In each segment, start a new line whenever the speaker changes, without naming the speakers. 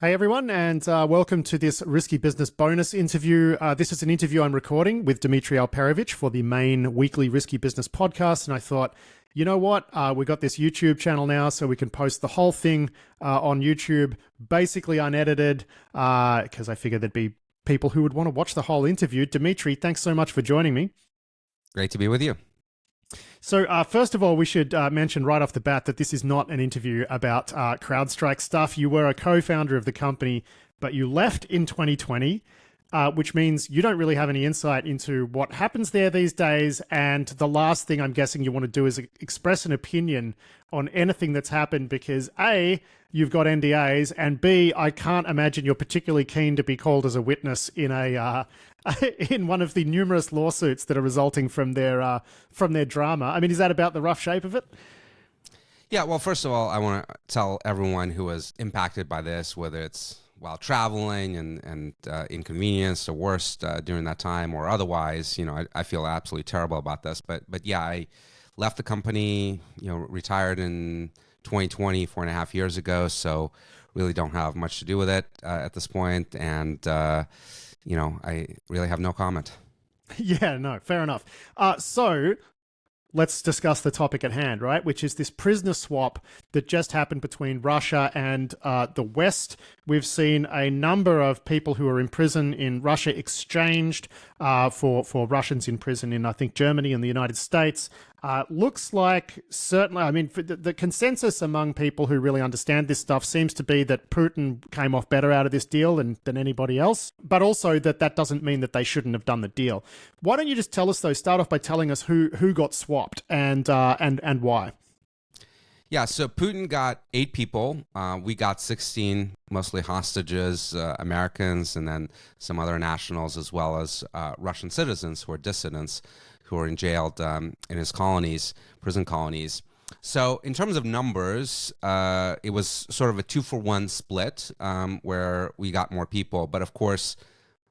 Hey everyone, and welcome to this Risky Business bonus interview. This is an interview I'm recording with Dmitri Alperovitch for the main weekly Risky Business podcast, and I thought, you know what, we got this YouTube channel now, so we can post the whole thing on YouTube, basically unedited, because I figured there'd be people who would want to watch the whole interview. Dmitri, thanks so much for joining me.
Great to be with you.
So first of all, we should mention right off the bat that this is not an interview about CrowdStrike stuff. You were a co-founder of the company, but you left in 2020, which means you don't really have any insight into what happens there these days. And the last thing I'm guessing you want to do is express an opinion on anything that's happened because A, you've got NDAs, and B, I can't imagine you're particularly keen to be called as a witness in a in one of the numerous lawsuits that are resulting from their drama. I mean, is that about the rough shape of it?
Yeah, well, first of all, I want to tell everyone who was impacted by this, whether it's while traveling and inconvenienced or worse during that time or otherwise, I feel absolutely terrible about this. But yeah, I left the company, retired in 2020, 4.5 years ago. So really don't have much to do with it at this point. And, I really have no comment.
Yeah, no, fair enough. So let's discuss the topic at hand, right? Which is this prisoner swap that just happened between Russia and the West. We've seen a number of people who are in prison in Russia exchanged for Russians in prison in, I think, Germany and the United States. Looks like certainly, I mean, the consensus among people who really understand this stuff seems to be that Putin came off better out of this deal than anybody else, but also that doesn't mean that they shouldn't have done the deal. Why don't you just tell us, though, start off by telling us who got swapped and why?
Yeah, so Putin got 8 people. We got 16, mostly hostages, Americans, and then some other nationals, as well as Russian citizens who are dissidents who are jailed in his colonies, prison colonies. So in terms of numbers, it was sort of a 2-for-1 split where we got more people. But of course,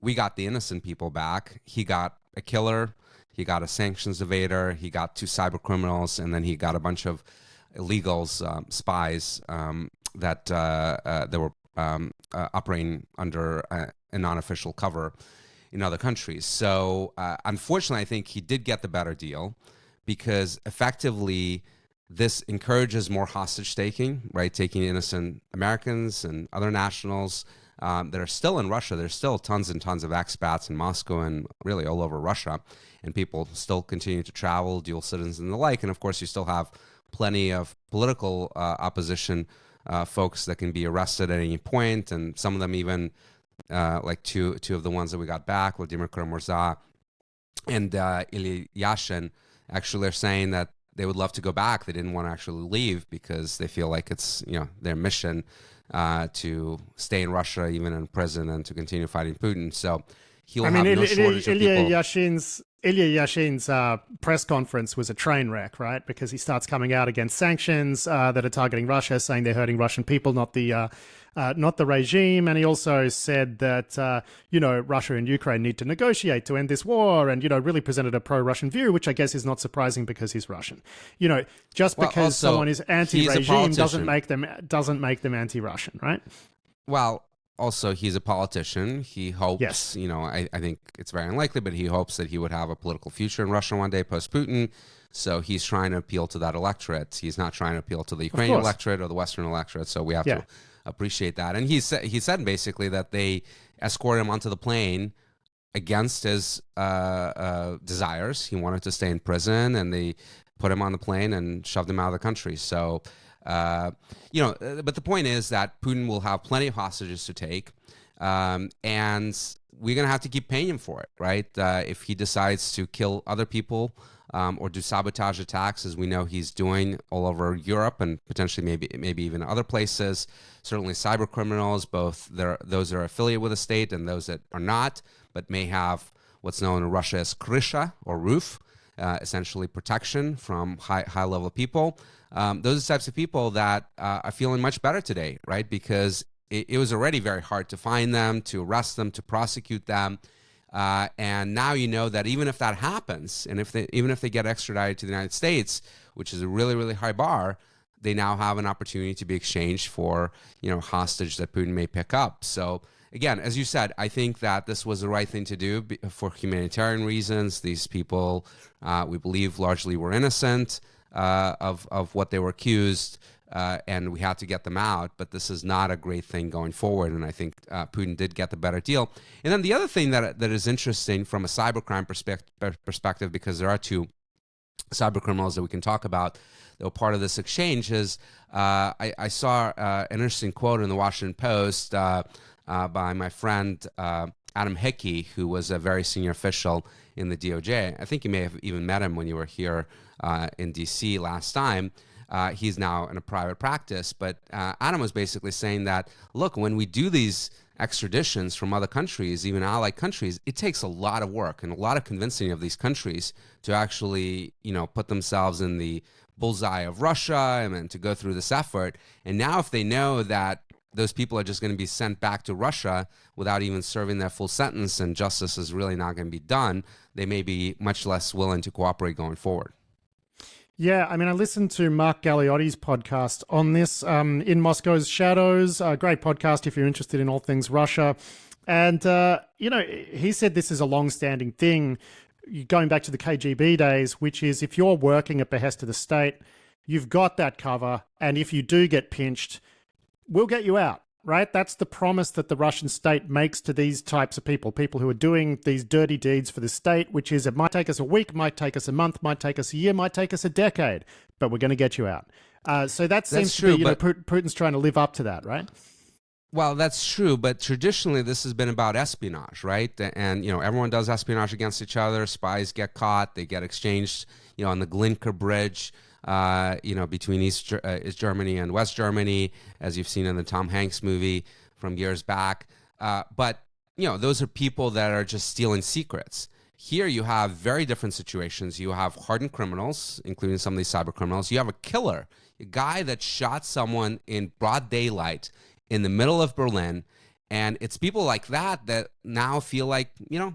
we got the innocent people back. He got a killer, he got a sanctions evader, he got 2 cyber criminals, and then he got a bunch of illegals, spies that were operating under a non-official cover in other countries. So unfortunately, I think he did get the better deal because effectively this encourages more hostage taking, right? Taking innocent Americans and other nationals that are still in Russia. There's still tons and tons of expats in Moscow and really all over Russia, and people still continue to travel, dual citizens and the like. And of course, you still have plenty of political opposition folks that can be arrested at any point, and some of them even like two of the ones that we got back, Vladimir Karamurza and Yelena Yashin, actually are saying that they would love to go back. They didn't want to actually leave because they feel like it's their mission to stay in Russia, even in prison, and to continue fighting Putin. So he'll have no shortage of people.
Ilya Yashin's press conference was a train wreck, right? Because he starts coming out against sanctions that are targeting Russia, saying they're hurting Russian people, not the regime. And he also said that Russia and Ukraine need to negotiate to end this war, and really presented a pro-Russian view, which I guess is not surprising because he's Russian. Just because someone is anti-regime doesn't make them anti-Russian, right?
Well, also, he's a politician. He hopes,
yes.
I think it's very unlikely, but he hopes that he would have a political future in Russia one day post-Putin. So he's trying to appeal to that electorate. He's not trying to appeal to the Ukrainian electorate or the Western electorate. So we have to appreciate that. And he said basically that they escorted him onto the plane against his desires. He wanted to stay in prison, and they put him on the plane and shoved him out of the country. So but the point is that Putin will have plenty of hostages to take, and we're going to have to keep paying him for it, right? If he decides to kill other people or do sabotage attacks, as we know he's doing all over Europe and potentially maybe even other places, certainly cyber criminals, both those that are affiliated with the state and those that are not, but may have what's known in Russia as krysha, or roof, essentially protection from high-level people. Those are the types of people that are feeling much better today, right? Because it was already very hard to find them, to arrest them, to prosecute them. And now you know that even if that happens, and even if they get extradited to the United States, which is a really, really high bar, they now have an opportunity to be exchanged for, hostage that Putin may pick up. So again, as you said, I think that this was the right thing to do for humanitarian reasons. These people, we believe, largely were innocent of what they were accused, and we had to get them out. But this is not a great thing going forward, and I think Putin did get the better deal. And then the other thing that is interesting from a cybercrime perspective, because there are two cyber criminals that we can talk about that were part of this exchange, is I saw an interesting quote in the Washington Post by my friend Adam Hickey, who was a very senior official in the DOJ. I think you may have even met him when you were here in D.C. last time. He's now in a private practice. But Adam was basically saying that, look, when we do these extraditions from other countries, even allied countries, it takes a lot of work and a lot of convincing of these countries to actually, put themselves in the bullseye of Russia and then to go through this effort. And now if they know that those people are just going to be sent back to Russia without even serving their full sentence and justice is really not going to be done, they may be much less willing to cooperate going forward.
Yeah, I mean, I listened to Mark Galiotti's podcast on this, In Moscow's Shadows, a great podcast if you're interested in all things Russia. And, he said this is a long-standing thing, going back to the KGB days, which is if you're working at behest of the state, you've got that cover, and if you do get pinched, we'll get you out, right? That's the promise that the Russian state makes to these types of people who are doing these dirty deeds for the state, which is it might take us a week, might take us a month, might take us a year, might take us a decade, but we're going to get you out. So that seems to be, Putin's trying to live up to that, right?
Well, that's true, but traditionally this has been about espionage, right? And, everyone does espionage against each other. Spies get caught. They get exchanged, on the Glinka Bridge, between East Germany and West Germany, as you've seen in the Tom Hanks movie from years back. But, those are people that are just stealing secrets. Here you have very different situations. You have hardened criminals, including some of these cyber criminals. You have a killer, a guy that shot someone in broad daylight in the middle of Berlin. And it's people like that now feel like,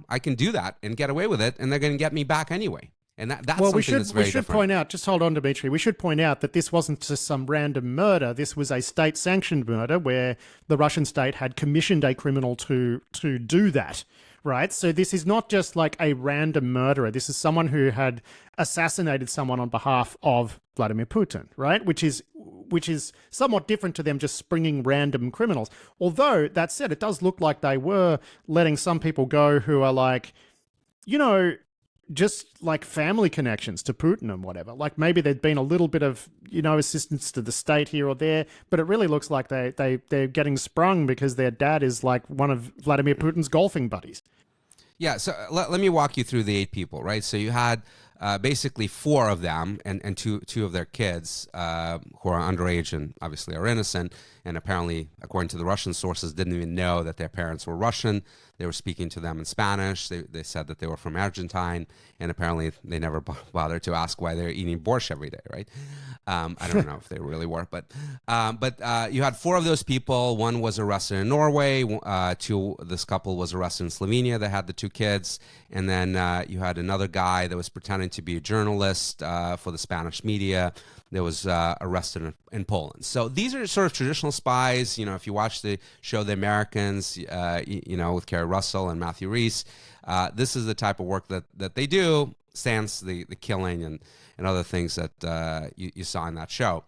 I can do that and get away with it, and they're going to get me back anyway. And that's something that's very different. We should
point out, just hold on, Dmitri, we should point out that this wasn't just some random murder. This was a state-sanctioned murder where the Russian state had commissioned a criminal to do that, right? So this is not just like a random murderer. This is someone who had assassinated someone on behalf of Vladimir Putin, right? Which is somewhat different to them just springing random criminals. Although, that said, it does look like they were letting some people go who are like, just like family connections to Putin and whatever. Like maybe there'd been a little bit of, assistance to the state here or there, but it really looks like they're getting sprung because their dad is like one of Vladimir Putin's golfing buddies.
Yeah, so let me walk you through the 8 people, right? So you had basically 4 of them and two of their kids who are underage and obviously are innocent, and apparently, according to the Russian sources, didn't even know that their parents were Russian. They were speaking to them in Spanish. They said that they were from Argentine, and apparently they never bothered to ask why they were eating borscht every day, right? I don't know if they really were, but you had 4 of those people. One was arrested in Norway. This couple was arrested in Slovenia. They had the 2 kids, and then you had another guy that was pretending to be a journalist for the Spanish media that was arrested in Poland. So these are sort of traditional spies. If you watch the show The Americans, with Kerry Russell and Matthew Reese, this is the type of work that they do, sans the killing and other things that you saw in that show.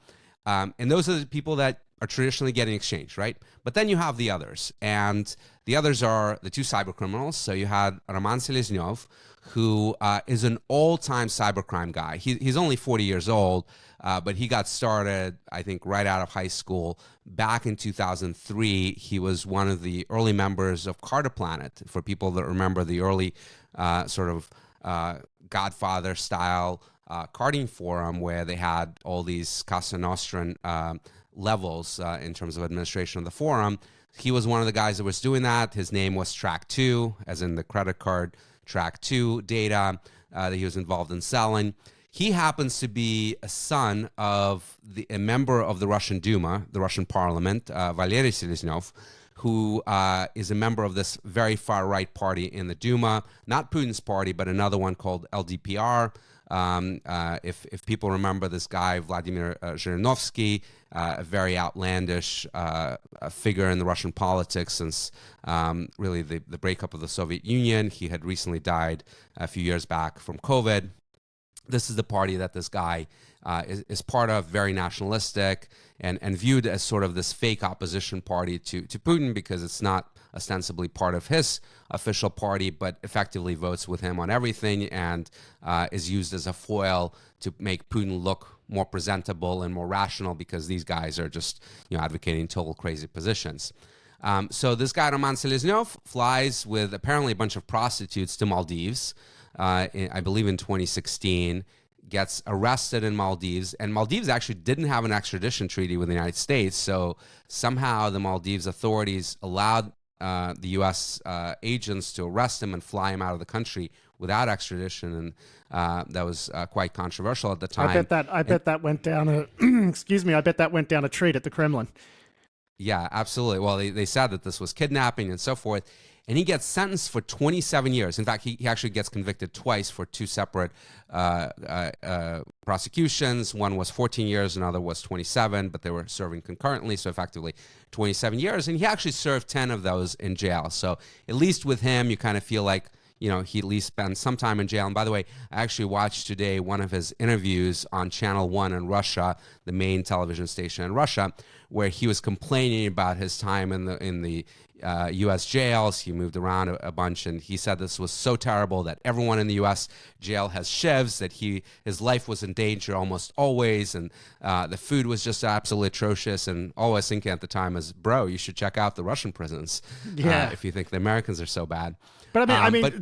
And those are the people that are traditionally getting exchanged, right? But then you have the others, and the others are the 2 cyber criminals. So you had Roman Seleznyov, who is an all-time cybercrime guy. He's only 40 years old, but he got started, I think, right out of high school. Back in 2003, he was one of the early members of Carter Planet. For people that remember the early Godfather-style carding forum where they had all these Casa Nostran levels in terms of administration of the forum. He was one of the guys that was doing that. His name was Track 2, as in the credit card Track 2 data that he was involved in selling. He happens to be a son of a member of the Russian Duma, the Russian parliament, Valery Seleznyov, who is a member of this very far-right party in the Duma, not Putin's party, but another one called LDPR, If people remember this guy, Vladimir Zhirinovsky, a very outlandish figure in the Russian politics since really the breakup of the Soviet Union. He had recently died a few years back from COVID. This is the party that this guy is part of, very nationalistic and viewed as sort of this fake opposition party to Putin, because it's not ostensibly part of his official party, but effectively votes with him on everything, and is used as a foil to make Putin look more presentable and more rational, because these guys are just advocating total crazy positions. So this guy, Roman Seleznov, flies with apparently a bunch of prostitutes to Maldives, I believe in 2016, gets arrested in Maldives, and Maldives actually didn't have an extradition treaty with the United States, so somehow the Maldives authorities allowed the U.S. Agents to arrest him and fly him out of the country without extradition, and that was quite controversial at the time.
I bet that went down a excuse me. I bet that went down a treat at the Kremlin.
Yeah, absolutely. Well, they said that this was kidnapping and so forth. And he gets sentenced for 27 years. In fact, he actually gets convicted twice for two separate prosecutions. One was 14 years, another was 27, but they were serving concurrently, so effectively 27 years. And he actually served 10 of those in jail. So at least with him, you kind of feel like, he at least spent some time in jail. And by the way, I actually watched today one of his interviews on Channel 1 in Russia, the main television station in Russia, where he was complaining about his time in the U.S. jails. He moved around a bunch, and he said this was so terrible that everyone in the U.S. jail has shivs, that his life was in danger almost always, and the food was just absolutely atrocious. And all I was thinking at the time is, bro, you should check out the Russian prisons if you think the Americans are so bad.
But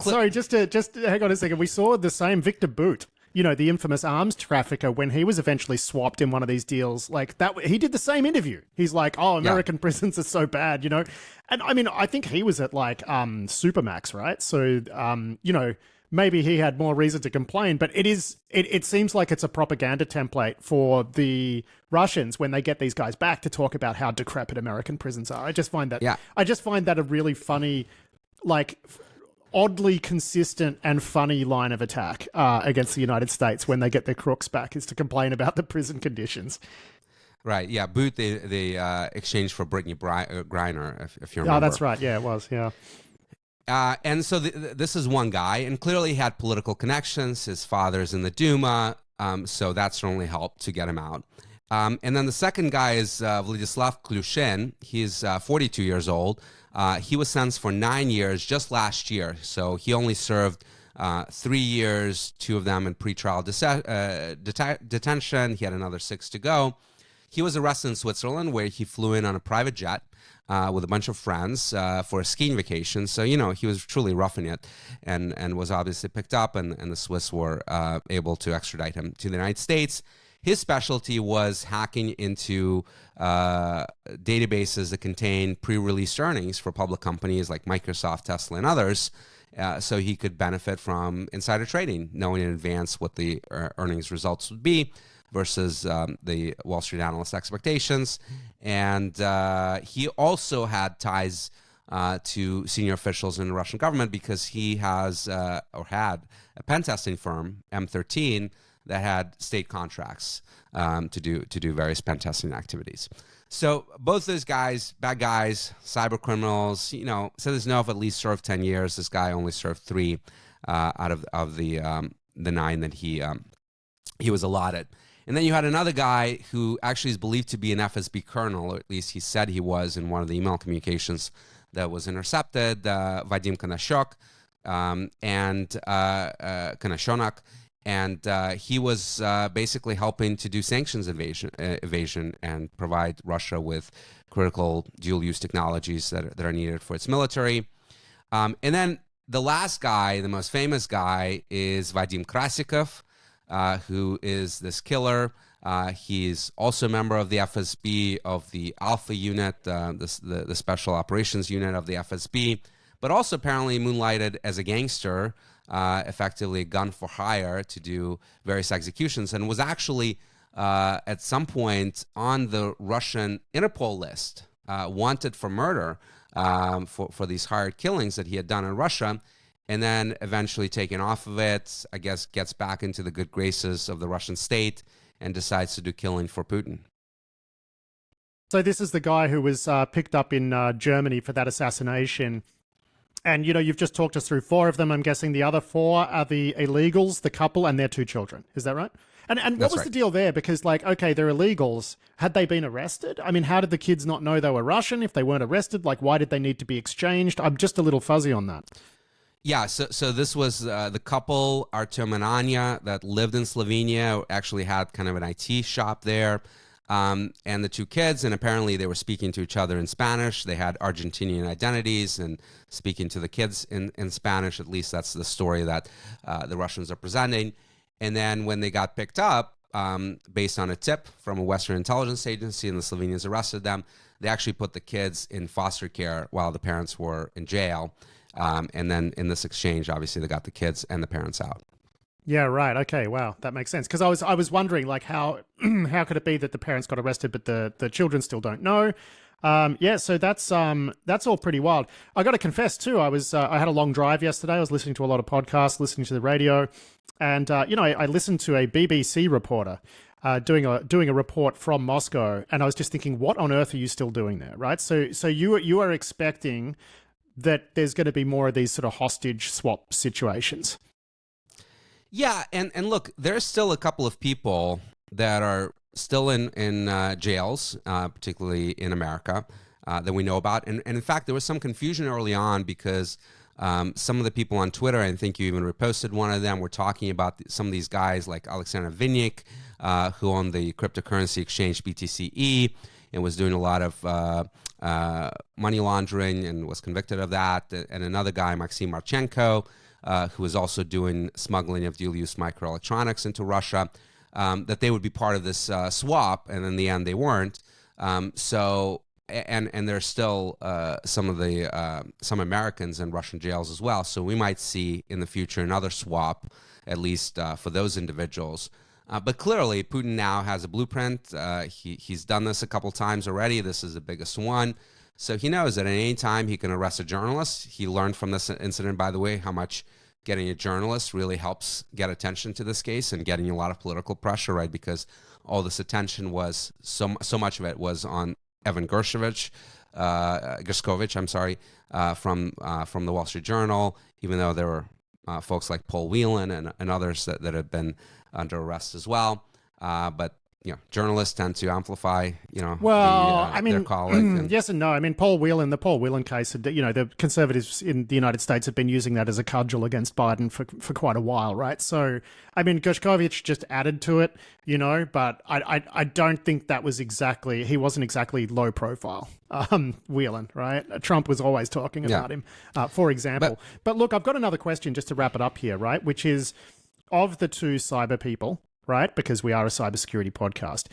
sorry, just hang on a second. We saw the same Victor Bout, the infamous arms trafficker, when he was eventually swapped in one of these deals, like that, he did the same interview. He's like, "Oh, American prisons are so bad," And I mean, I think he was at like Supermax, right? So, maybe he had more reason to complain. But it seems like it's a propaganda template for the Russians when they get these guys back to talk about how decrepit American prisons are. I just find that a really funny, like, oddly consistent and funny line of attack against the United States when they get their crooks back, is to complain about the prison conditions.
Right, yeah. Boot, they exchanged for Brittany Griner, if you remember.
Oh, that's right. Yeah, it was, yeah.
And so this is one guy, and clearly he had political connections. His father's in the Duma, so that certainly helped to get him out. And then the second guy is Vladislav Klyushin. He's 42 years old. He was sentenced for 9 years just last year. So he only served 3 years, 2 of them in pretrial detention. He had another 6 to go. He was arrested in Switzerland, where he flew in on a private jet with a bunch of friends for a skiing vacation. So, he was truly roughing it, and was obviously picked up, and the Swiss were able to extradite him to the United States. His specialty was hacking into databases that contain pre-released earnings for public companies like Microsoft, Tesla, and others, so he could benefit from insider trading, knowing in advance what the earnings results would be versus the Wall Street analyst expectations. And he also had ties to senior officials in the Russian government, because he has or had a pen testing firm, M13, that had state contracts to do various pen testing activities. So both those guys, bad guys, cyber criminals, Seleznov at least served 10 years. This guy only served 3 out of the 9 that he was allotted. And then you had another guy who actually is believed to be an FSB colonel, or at least he said he was in one of the email communications that was intercepted, Vadim Konashok, and Konashonok. And he was basically helping to do sanctions evasion and provide Russia with critical dual-use technologies that are needed for its military. And then the last guy, the most famous guy, is Vadim Krasikov, who is this killer. He's also a member of the FSB, of the Alpha unit, the special operations unit of the FSB, but also apparently moonlighted as a gangster, effectively a gun for hire to do various executions, and was actually at some point on the Russian Interpol list, wanted for murder for these hired killings that he had done in Russia. and then eventually taken off of it, I guess gets back into the good graces of the Russian state and decides to do killing for Putin.
So this is the guy who was picked up in Germany for that assassination. And, you've just talked us through 4 of them. I'm guessing the other 4 are the illegals, the couple, and their 2 children. Is that right? And what was
right.
the deal there? Because, okay, they're illegals. Had they been arrested? I mean, how did the kids not know they were Russian if they weren't arrested? Why did they need to be exchanged? I'm just a little fuzzy on that.
Yeah, so this was the couple, Artem and Anya, that lived in Slovenia, actually had kind of an IT shop there. And the 2 kids, and apparently they were speaking to each other in Spanish. They had Argentinian identities and speaking to the kids in Spanish. At least that's the story that the Russians are presenting. And then when they got picked up, based on a tip from a Western intelligence agency, and the Slovenians arrested them, they actually put the kids in foster care while the parents were in jail. And then in this exchange, obviously, they got the kids and the parents out.
Yeah, right. Okay, wow, that makes sense. Because I was wondering, how how could it be that the parents got arrested but the children still don't know? Yeah, so that's all pretty wild. I got to confess too, I had a long drive yesterday. I was listening to a lot of podcasts, listening to the radio, and I listened to a BBC reporter doing a report from Moscow, and I was just thinking, what on earth are you still doing there, right? So you are expecting that there's going to be more of these sort of hostage swap situations.
Yeah, and look, there's still a couple of people that are still in jails, particularly in America, that we know about. And in fact, there was some confusion early on because some of the people on Twitter, I think you even reposted one of them, were talking about some of these guys like Alexander Vinnik, who owned the cryptocurrency exchange BTCE and was doing a lot of money laundering and was convicted of that. And another guy, Maxim Marchenko, who was also doing smuggling of dual-use microelectronics into Russia, that they would be part of this swap, and in the end they weren't. And there's still some Americans in Russian jails as well. So we might see in the future another swap, at least for those individuals. But clearly, Putin now has a blueprint. He's done this a couple times already. This is the biggest one. So he knows that at any time he can arrest a journalist. He learned from this incident, by the way, how much getting a journalist really helps get attention to this case and getting a lot of political pressure, right? Because all this attention was, so much of it was on Evan Gershkovich, from the Wall Street Journal, even though there were folks like Paul Whelan and others that have been under arrest as well. But journalists tend to amplify, their colleague.
Yes and no. I mean, the Paul Whelan case, the conservatives in the United States have been using that as a cudgel against Biden for quite a while, right? So, I mean, Gershkovich just added to it, but I don't think he wasn't exactly low profile, Whelan, right? Trump was always talking about him, for example. But look, I've got another question just to wrap it up here, right? Which is, of the 2 cyber people, right? Because we are a cybersecurity podcast.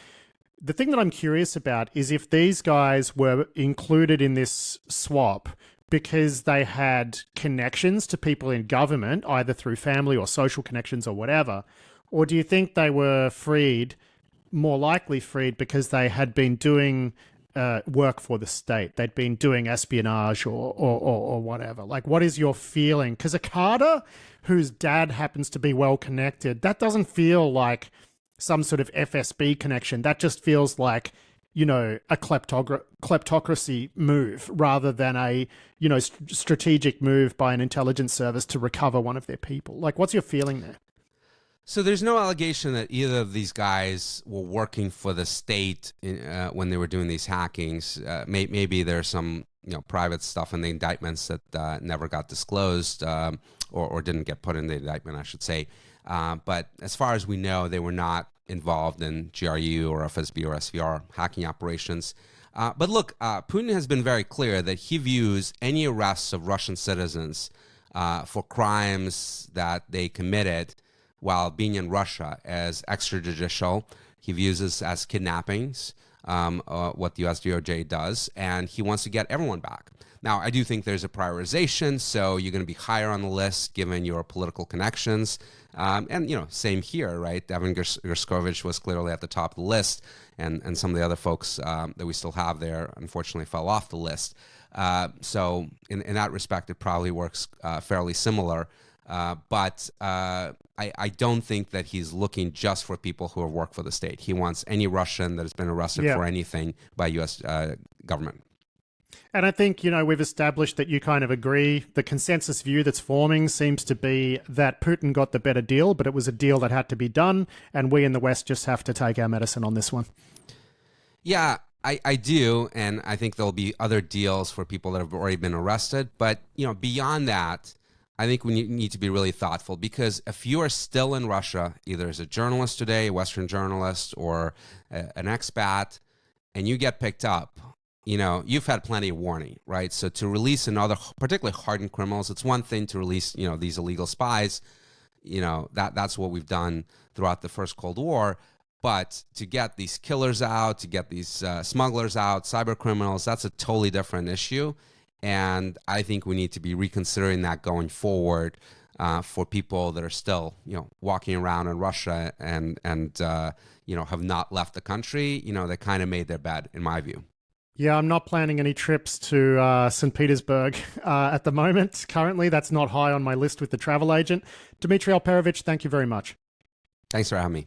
The thing that I'm curious about is if these guys were included in this swap because they had connections to people in government, either through family or social connections or whatever, or do you think they were more likely freed because they had been doing work for the state? They'd been doing espionage or whatever. What is your feeling? Because a Carter whose dad happens to be well connected, that doesn't feel like some sort of FSB connection. That just feels like, a kleptocracy move rather than a, strategic move by an intelligence service to recover one of their people. What's your feeling there?
So there's no allegation that either of these guys were working for the state when they were doing these hackings. Maybe there's some private stuff in the indictments that never got disclosed or didn't get put in the indictment, I should say. But as far as we know, they were not involved in GRU or FSB or SVR hacking operations. But look, Putin has been very clear that he views any arrests of Russian citizens for crimes that they committed while being in Russia as extrajudicial. He views this as kidnappings, what the US DOJ does, and he wants to get everyone back. Now, I do think there's a prioritization, so you're going to be higher on the list given your political connections. And, same here, right? Evan Gershkovich was clearly at the top of the list, and some of the other folks that we still have there, unfortunately, fell off the list. So in that respect, it probably works fairly similar. But I don't think that he's looking just for people who have worked for the state. He wants any Russian that has been arrested for anything by U.S. Government.
And I think, we've established that you kind of agree. The consensus view that's forming seems to be that Putin got the better deal, but it was a deal that had to be done, and we in the West just have to take our medicine on this one.
Yeah, I do, and I think there'll be other deals for people that have already been arrested. But, beyond that, I think we need to be really thoughtful, because if you are still in Russia, either as a journalist today, a Western journalist, or an expat, and you get picked up, you've had plenty of warning, right? So to release another, particularly hardened criminals, it's one thing to release, these illegal spies, that's what we've done throughout the first Cold War. But to get these killers out, to get these smugglers out, cyber criminals, that's a totally different issue. And I think we need to be reconsidering that going forward for people that are still, walking around in Russia and have not left the country. They kind of made their bed, in my view.
Yeah, I'm not planning any trips to St. Petersburg at the moment. Currently, that's not high on my list with the travel agent. Dmitri Alperovitch, thank you very much.
Thanks for having me.